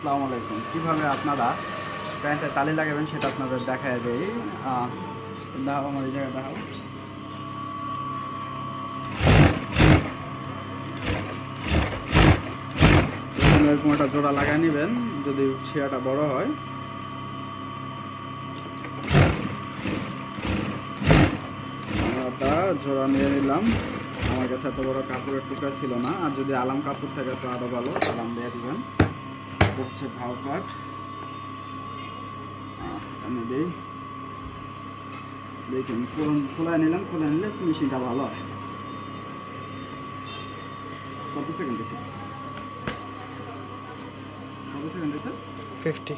আসসালামু আলাইকুম। কীভাবে আপনারা প্যান্টে তালি লাগাবেন সেটা আপনাদের দেখায় দেই। দেখাও, আমার এই জায়গায় দেখাও। এরকম একটা জোড়া লাগাই নেবেন যদি ছিয়াটা বড় হয়। আমরা জোড়া নিয়ে নিলাম। আমার কাছে এত বড় কাপড়ের টুকরা ছিল না, আর যদি আলাম কাপড় থাকে তো আরও ভালো, আলাম দিয়ে দিবেন। হচ্ছে ভাও কাট আমি দিই। দেখুন খোলা নিলাম, খোলা নিলে ফিনিশিংটা ভালো হয়। কত সেকেন্ড আছে? 50